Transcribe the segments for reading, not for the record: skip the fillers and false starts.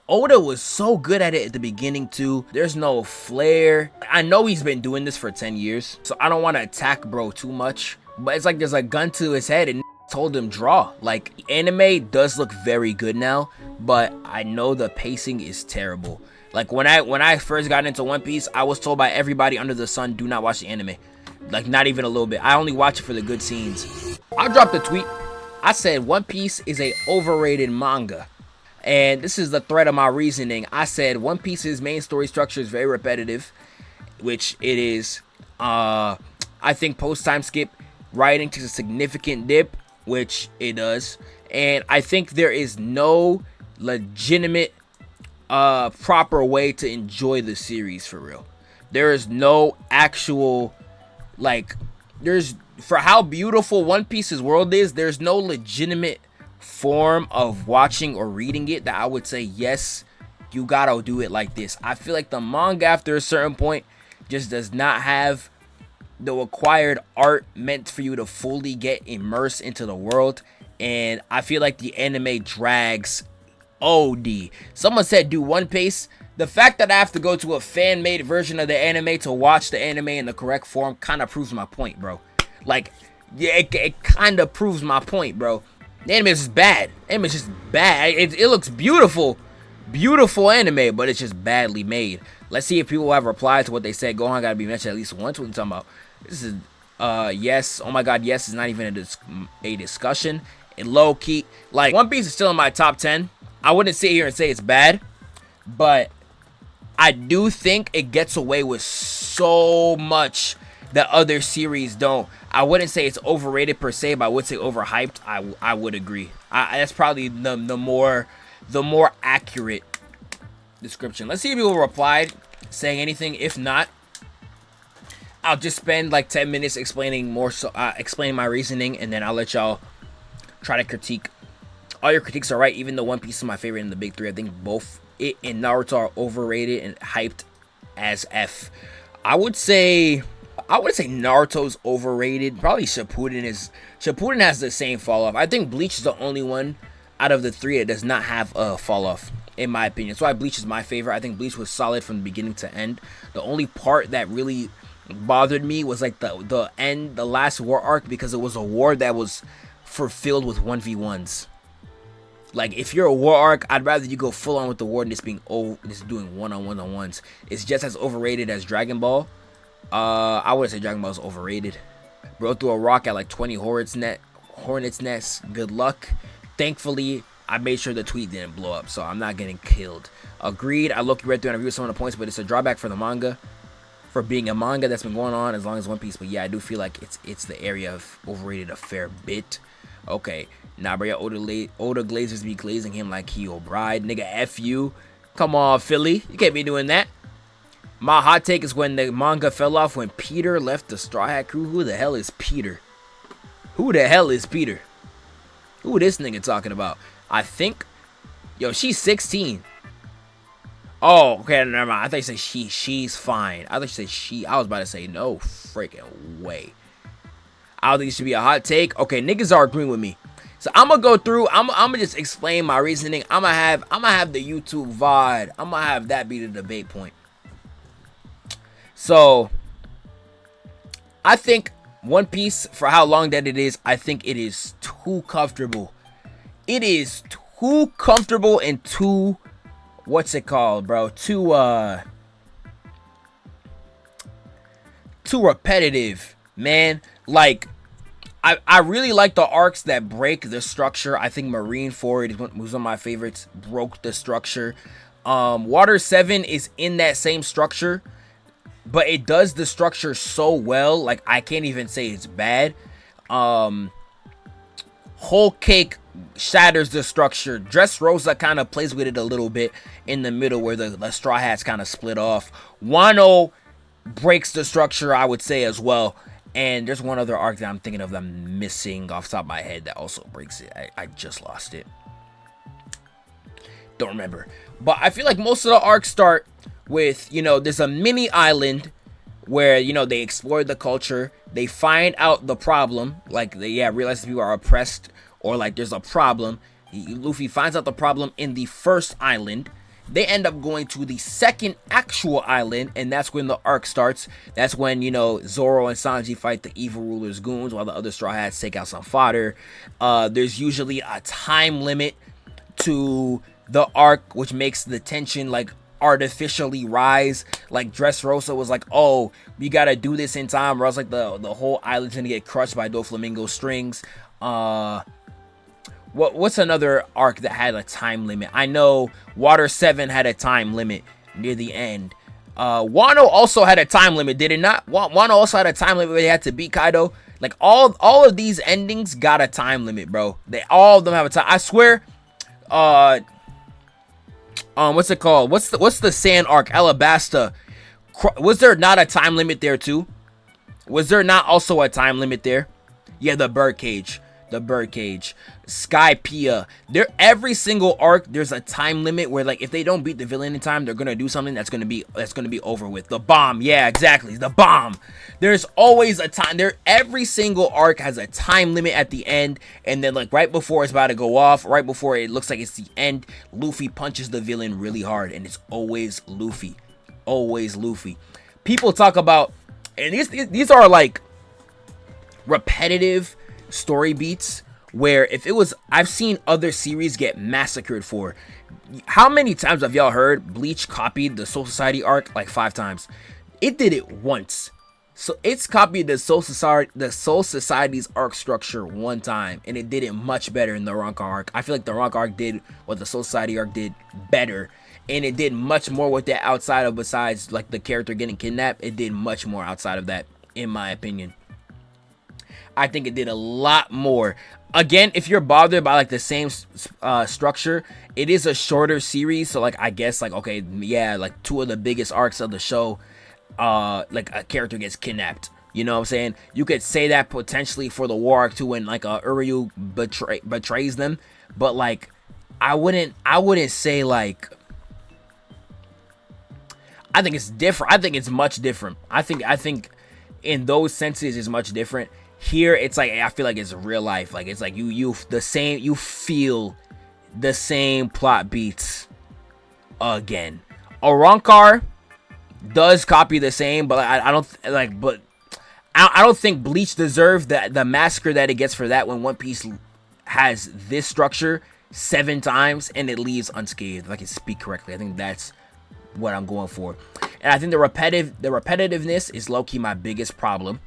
Oda was so good at it at the beginning too. There's no flair. I know he's been doing this for 10 years, so I don't want to attack bro too much, but it's like there's a gun to his head and told him draw. Like, anime does look very good now, but I know the pacing is terrible. Like, when I first got into One Piece, I was told by everybody under the sun, do not watch the anime. Like, not even a little bit. I only watch it for the good scenes. I dropped a tweet. I said One Piece is a overrated manga. And this is the thread of my reasoning. I said One Piece's main story structure is very repetitive, which it is. I think post-timeskip writing takes a significant dip, which it does. And I think there is no legitimate proper way to enjoy the series for real. There is no actual, like, for how beautiful One Piece's world is, there's no legitimate form of watching or reading it that I would say, yes, you gotta do it like this. I feel like the manga after a certain point just does not have the required art meant for you to fully get immersed into the world, and I feel like the anime drags OD. Someone said do One Piece. The fact that I have to go to a fan-made version of the anime to watch the anime in the correct form kind of proves my point, bro. Like, yeah, it kind of proves my point, bro. The anime is just bad. The anime is just bad. It looks beautiful. Beautiful anime, but it's just badly made. Let's see if people have replied to what they said. Gohan gotta be mentioned at least once. What are you talking about? This is, yes. Oh my god, yes is not even a discussion. And low-key, like, One Piece is still in my top 10. I wouldn't sit here and say it's bad, but I do think it gets away with so much that other series don't. I wouldn't say it's overrated per se, but I would say overhyped. I would agree. That's probably the more accurate description. Let's see if people replied saying anything. If not, I'll just spend like 10 minutes explaining my reasoning, and then I'll let y'all try to critique. All your critiques are right, even though One Piece is my favorite in the big three. I think both it and Naruto are overrated and hyped as F. I would say Naruto's overrated. Probably Shippuden is. Shippuden has the same fall off. I think Bleach is the only one out of the three that does not have a fall off, in my opinion. That's why Bleach is my favorite. I think Bleach was solid from the beginning to end. The only part that really bothered me was like the end, the last war arc, because it was a war that was fulfilled with 1v1s. Like, if you're a war arc, I'd rather you go full on with the war than just doing one-on-one-on-ones. It's just as overrated as Dragon Ball. I wouldn't say Dragon Ball is overrated. Bro threw a rock at like 20 hornets nests. Good luck. Thankfully, I made sure the tweet didn't blow up, so I'm not getting killed. Agreed. I looked right through and reviewed some of the points, but it's a drawback for the manga, for being a manga that's been going on as long as One Piece. But yeah, I do feel like it's the area of overrated a fair bit. Okay, nah, bro, Oda Glazers be glazing him like he a bride. Nigga, F you. Come on, Philly. You can't be doing that. My hot take is when the manga fell off when Peter left the Straw Hat crew. Who the hell is Peter? Who the hell is Peter? Who this nigga talking about? I think, yo, she's 16. Oh, okay, never mind. I thought you said she. She's fine. I thought you said she. I was about to say no freaking way. I don't think it should be a hot take. Okay, niggas are agreeing with me. So I'm gonna go through. I'm gonna just explain my reasoning. I'm gonna have the YouTube VOD. I'm gonna have that be the debate point. So I think One Piece, for how long that it is, I think it is too comfortable. It is too comfortable and too, what's it called, bro? Too repetitive, man. Like, I really like the arcs that break the structure. I think Marineford was one of my favorites. Broke the structure. Water 7 is in that same structure, but it does the structure so well. Like, I can't even say it's bad. Whole Cake shatters the structure. Dressrosa kind of plays with it a little bit in the middle where the Straw Hats kind of split off. Wano breaks the structure, I would say, as well. And there's one other arc that I'm thinking of that I'm missing off the top of my head that also breaks it. I just lost it. Don't remember. But I feel like most of the arcs start with, you know, there's a mini island where, you know, they explore the culture. They find out the problem. Like, they realize people are oppressed, or like there's a problem. Luffy finds out the problem in the first island. They end up going to the second actual island, and that's when the arc starts. That's when, you know, Zoro and Sanji fight the evil ruler's goons while the other Straw Hats take out some fodder. There's usually a time limit to the arc, which makes the tension like artificially rise. Like Dressrosa was like, oh, we gotta do this in time, or else like the whole island's gonna get crushed by Doflamingo strings. What's another arc that had a time limit? I know Water 7 had a time limit near the end. Wano also had a time limit, did it not? Wano also had a time limit where they had to beat Kaido. Like all of these endings got a time limit, bro. All of them have a time. I swear. What's it called? What's the sand arc? Alabasta. Was there not a time limit there too? Was there not also a time limit there? Yeah, the birdcage. Skypiea. Every single arc, there's a time limit where, like, if they don't beat the villain in time, they're gonna do something that's gonna be over with. The bomb. Yeah, exactly. The bomb. There's always a time. Every single arc has a time limit at the end, and then like right before it's about to go off, right before it looks like it's the end, Luffy punches the villain really hard, and it's always Luffy. Always Luffy. People talk about, and these are like repetitive story beats where if it was, I've seen other series get massacred for. How many times have y'all heard Bleach copied the Soul Society arc? Like 5 times. It did it once. So it's copied the Soul Society's arc structure 1 time, and it did it much better in the Ranka arc. I feel like the Ranka arc did what the Soul Society arc did better, and it did much more with that outside of, besides like the character getting kidnapped. It did much more outside of that, in my opinion. I think it did a lot more. Again, if you're bothered by like the same structure, it is a shorter series. So like, I guess like, okay, yeah, like 2 of the biggest arcs of the show, like a character gets kidnapped. You know what I'm saying? You could say that potentially for the War arc too, when like Uryu betrays them. But like, I wouldn't say like, I think it's different. I think it's much different. I think in those senses it's much different. Here it's like, I feel like it's real life. Like it's like you feel the same plot beats again. Arankar does copy the same, but I don't like. But I don't think Bleach deserved the massacre that it gets for that, when One Piece has this structure 7 times and it leaves unscathed. If I can speak correctly, I think that's what I'm going for. And I think the repetitiveness is low-key my biggest problem.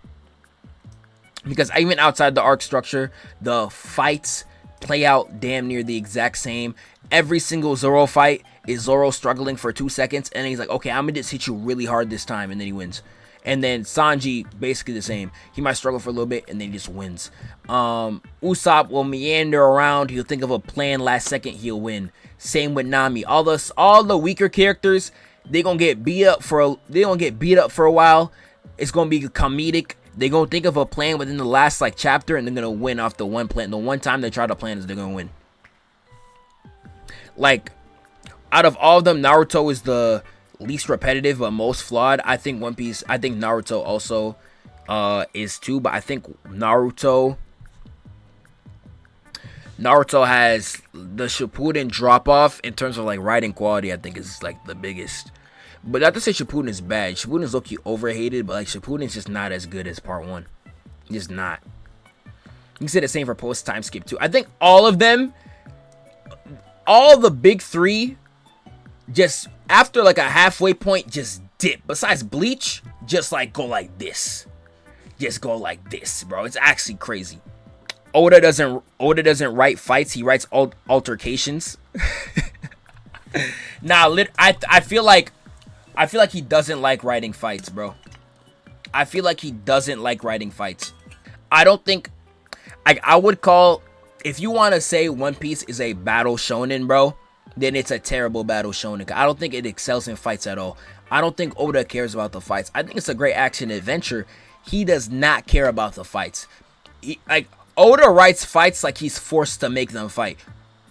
Because even outside the arc structure, the fights play out damn near the exact same. Every single Zoro fight is Zoro struggling for 2 seconds, and then he's like, okay, I'm gonna just hit you really hard this time, and then he wins. And then Sanji, basically the same. He might struggle for a little bit, and then he just wins. Usopp will meander around. He'll think of a plan last second, he'll win. Same with Nami. All the weaker characters, they're gonna get beat up for a while. It's gonna be comedic. They're going to think of a plan within the last like chapter, and they're going to win off the one plan. The one time they try to plan is they're going to win. Like, out of all of them, Naruto is the least repetitive but most flawed. I think Naruto also is too, but I think Naruto has the Shippuden drop off in terms of like writing quality. I think is like the biggest. But not to say Shippuden is bad. Shippuden is low-key overhated, but like Shippuden is just not as good as part 1. Just not. You can say the same for Post-timeskip too. I think all of them, all the big 3, just after like a halfway point, just dip. Besides Bleach, just like go like this. Just go like this, bro. It's actually crazy. Oda doesn't write fights. He writes altercations. Nah, I feel like he doesn't like writing fights, bro. I feel like he doesn't like writing fights. I don't think... I would call... If you want to say One Piece is a battle shonen, bro, then it's a terrible battle shonen. I don't think it excels in fights at all. I don't think Oda cares about the fights. I think it's a great action adventure. He does not care about the fights. Oda writes fights like he's forced to make them fight.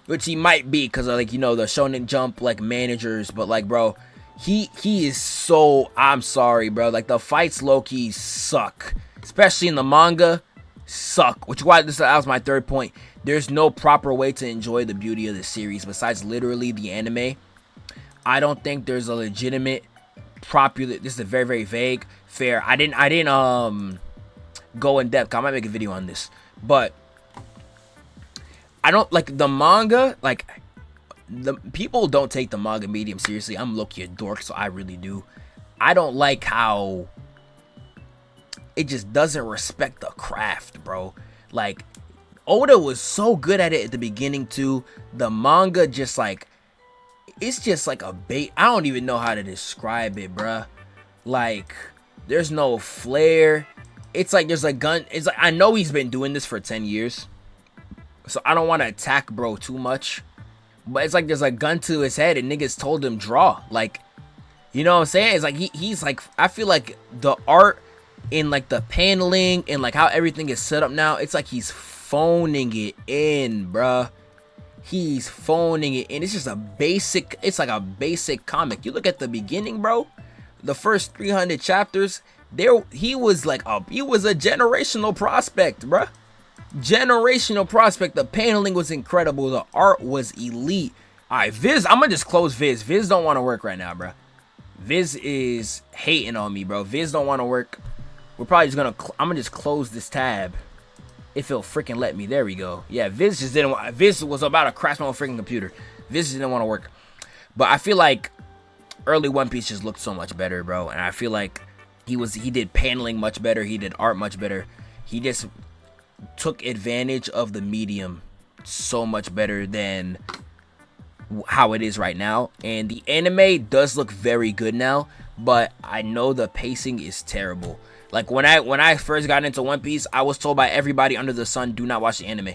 Which he might be, because of, like, you know, the Shonen Jump, like, managers. But, like, bro... He is so, I'm sorry, bro. Like, the fights low-key suck. Especially in the manga, suck. Which is why that was my 3rd point. There's no proper way to enjoy the beauty of the series besides literally the anime. I don't think there's a legitimate popular. This is a very, very vague fair. I didn't go in depth. I might make a video on this, but I don't like the manga. Like, the people don't take the manga medium seriously. I'm low-key a dork, so I really do. I don't like how it just doesn't respect the craft, bro. Like, Oda was so good at it at the beginning too. The manga just like, it's just like a bait. I don't even know how to describe it, bruh. Like, there's no flair. It's like there's a gun. It's like, I know he's been doing this for 10 years, so I don't want to attack bro too much. But it's like there's a gun to his head and niggas told him draw. Like, you know what I'm saying? It's like he's like, I feel like the art in like the paneling and like how everything is set up now, it's like he's phoning it in, bruh. He's phoning it in. It's just a basic, it's like a basic comic. You look at the beginning, bro, the first 300 chapters, he was like he was a generational prospect, bruh. Generational prospect. The paneling was incredible. The art was elite. All right, Viz, I'm gonna just close Viz. Viz don't want to work right now, bruh. Viz is hating on me, bro. Viz don't want to work. We're probably just gonna I'm gonna just close this tab if it'll freaking let me. There we go. Yeah, Viz just didn't want. Viz was about to crash my own freaking computer. Viz didn't want to work. But I feel like early One Piece just looked so much better, bro. And I feel like he did paneling much better. He did art much better. He just took advantage of the medium so much better than how it is right now. And the anime does look very good now, but I know the pacing is terrible. Like, when I first got into One Piece, I was told by everybody under the sun, do not watch the anime.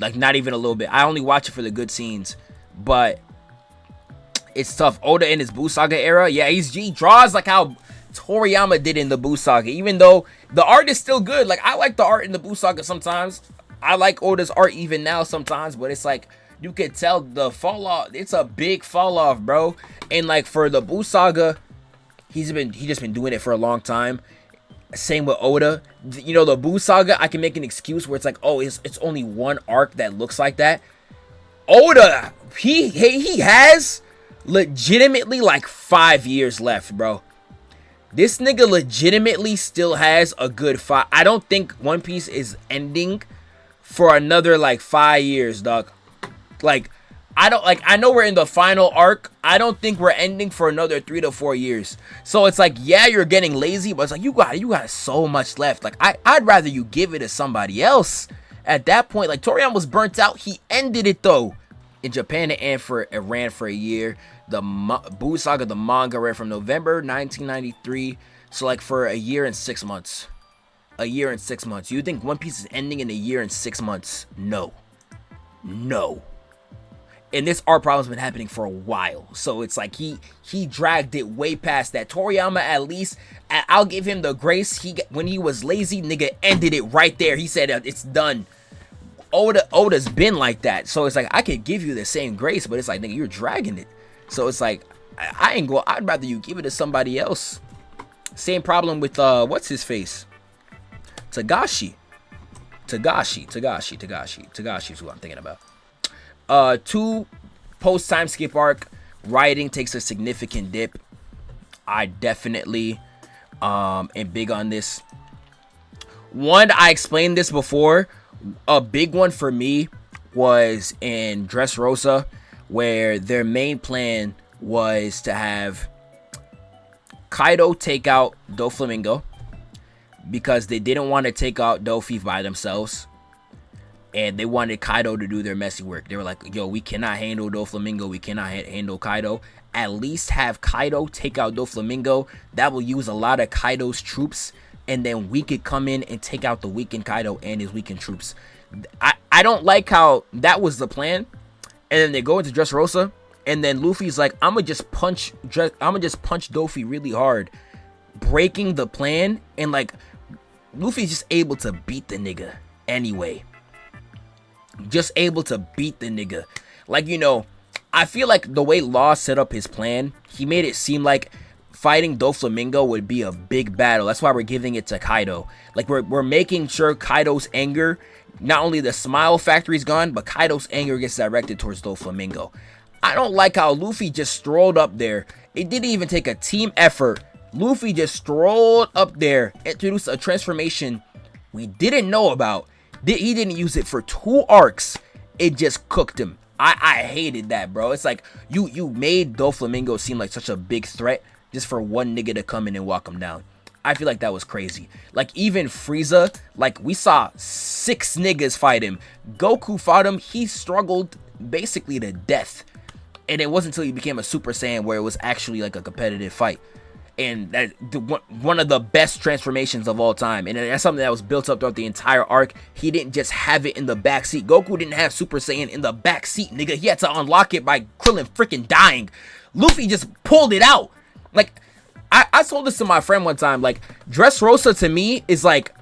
Like, not even a little bit. I only watch it for the good scenes. But it's tough. Oda in his Buu Saga era, yeah, he draws like how Toriyama did in the Buu Saga. Even though the art is still good. Like, I like the art in the Buu Saga sometimes. I like Oda's art even now sometimes. But it's like, you could tell the fall off. It's a big fall off, bro. And like, for the Buu Saga, he just been doing it for a long time. Same with Oda. You know, the Buu Saga, I can make an excuse where it's like, oh, it's only one arc that looks like that. Oda, he has legitimately like 5 years left, bro. This nigga legitimately still has a good 5. I don't think One Piece is ending for another like 5 years, dog. Like, I know we're in the final arc. I don't think we're ending for another 3 to 4 years. So it's like, yeah, you're getting lazy, but it's like, you got so much left. Like, I'd rather you give it to somebody else. At that point, like, Toriyama was burnt out. He ended it though. In Japan, it ran for a year. The Buu Saga, the manga, ran from November 1993. So like for a year and 6 months. A year and 6 months. You think One Piece is ending in a year and 6 months? No. No. And this art problem's been happening for a while. So it's like he dragged it way past that. Toriyama, at least, I'll give him the grace. When he was lazy, nigga ended it right there. He said it's done. Oda's been like that. So it's like, I could give you the same grace, but it's like, nigga, you're dragging it. So it's like, I'd rather you give it to somebody else. Same problem with what's his face? Tagashi is who I'm thinking about. 2, post-time skip arc, writing takes a significant dip. I definitely am big on this. One, I explained this before. A big one for me was in Dressrosa, where their main plan was to have Kaido take out Doflamingo because they didn't want to take out Dofi by themselves. And they wanted Kaido to do their messy work. They were like, yo, we cannot handle Doflamingo. We cannot handle Kaido. At least have Kaido take out Doflamingo. That will use a lot of Kaido's troops. And then we could come in and take out the weakened Kaido and his weakened troops. I don't like how that was the plan. And then they go into Dressrosa. And then Luffy's like, I'm going to just punch Dofi really hard. Breaking the plan. And like, Luffy's just able to beat the nigga anyway. Just able to beat the nigga. Like, you know, I feel like the way Law set up his plan, he made it seem like fighting Doflamingo would be a big battle. That's why we're giving it to Kaido. Like, we're making sure Kaido's anger, not only the smile factory's gone, but Kaido's anger gets directed towards Doflamingo. I don't like how Luffy just strolled up there. It didn't even take a team effort. Luffy just strolled up there, introduced a transformation we didn't know about. He didn't use it for 2 arcs. It just cooked him. I hated that, bro. It's like you made Doflamingo seem like such a big threat just for one nigga to come in and walk him down. I feel like that was crazy. Like, even Frieza, like, we saw 6 niggas fight him. Goku fought him. He struggled basically to death. And it wasn't until he became a Super Saiyan where it was actually like a competitive fight. And that one of the best transformations of all time. And that's something that was built up throughout the entire arc. He didn't just have it in the backseat. Goku didn't have Super Saiyan in the backseat, nigga. He had to unlock it by Krillin freaking dying. Luffy just pulled it out. Like, I told this to my friend one time. Like, Dressrosa to me is like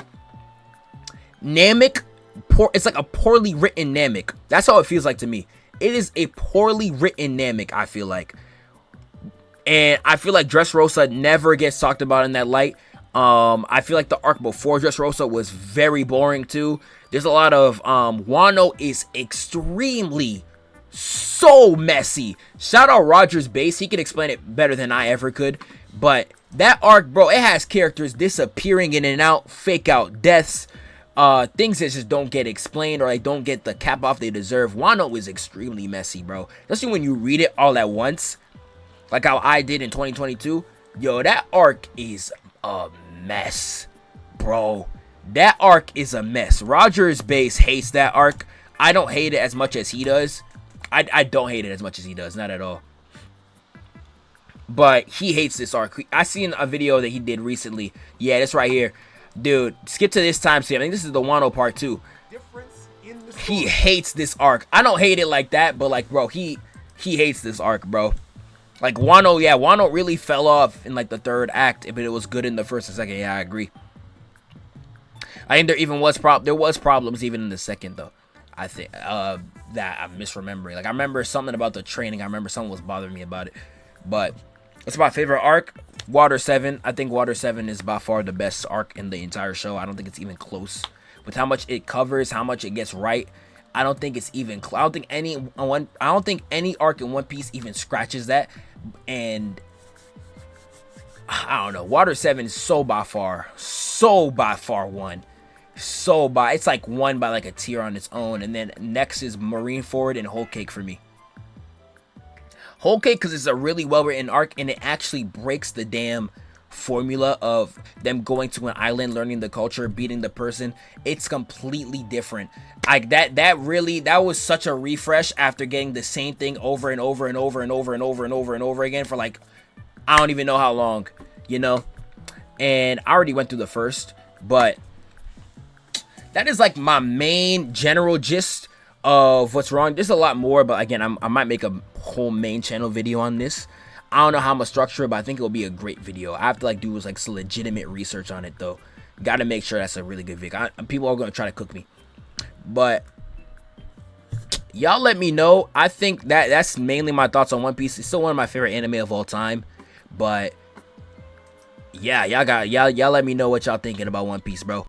Namek. It's like a poorly written Namek. That's how it feels like to me. It is a poorly written Namek, I feel like. And I feel like Dressrosa never gets talked about in that light. I feel like the arc before Dressrosa was very boring too. There's a lot of Wano is extremely so messy. Shout out Roger's base. He can explain it better than I ever could. But that arc, bro, it has characters disappearing in and out, fake out deaths, things that just don't get explained or like don't get the cap off they deserve. Wano is extremely messy, bro. Especially when you read it all at once, like how I did in 2022. Yo, that arc is a mess, bro. That arc is a mess. Roger's base hates that arc. I don't hate it as much as he does. I don't hate it as much as he does, not at all. But he hates this arc. I seen a video that he did recently. Yeah, this right here. Dude, skip to this time skip. I think this is the Wano part 2. He hates this arc. I don't hate it like that, but like, bro, he hates this arc, bro. Like, Wano, yeah, Wano really fell off in like the 3rd act, but it was good in the 1st and 2nd. Yeah, I agree. I think there was problems even in the 2nd though. I think that I'm misremembering. Like, I remember something about the training. I remember something was bothering me about it. But it's my favorite arc, Water 7. I think Water 7 is by far the best arc in the entire show. I don't think it's even close. With how much it covers, how much it gets right, I don't think it's even close. I don't think any arc in One Piece even scratches that. And I don't know. Water 7 is so by far one. It's like one by like a tier on its own. And then next is Marineford and Whole Cake for me. Whole Cake because it's a really well written arc and it actually breaks the damn formula of them going to an island, learning the culture, beating the person. It's completely different. Like that was such a refresh after getting the same thing over and over and over and over and over and over and over again for like I don't even know how long, you know. And I already went through the first, but that is like my main general gist of what's wrong. There's a lot more, but again, I might make a whole main channel video on this. I don't know how I'm gonna structure it, but I think it'll be a great video. I have to like do like some legitimate research on it though. Gotta make sure that's a really good video. People are gonna try to cook me, but y'all let me know. I think that's mainly my thoughts on One Piece. It's still one of my favorite anime of all time, but yeah, y'all let me know what y'all thinking about One Piece, bro.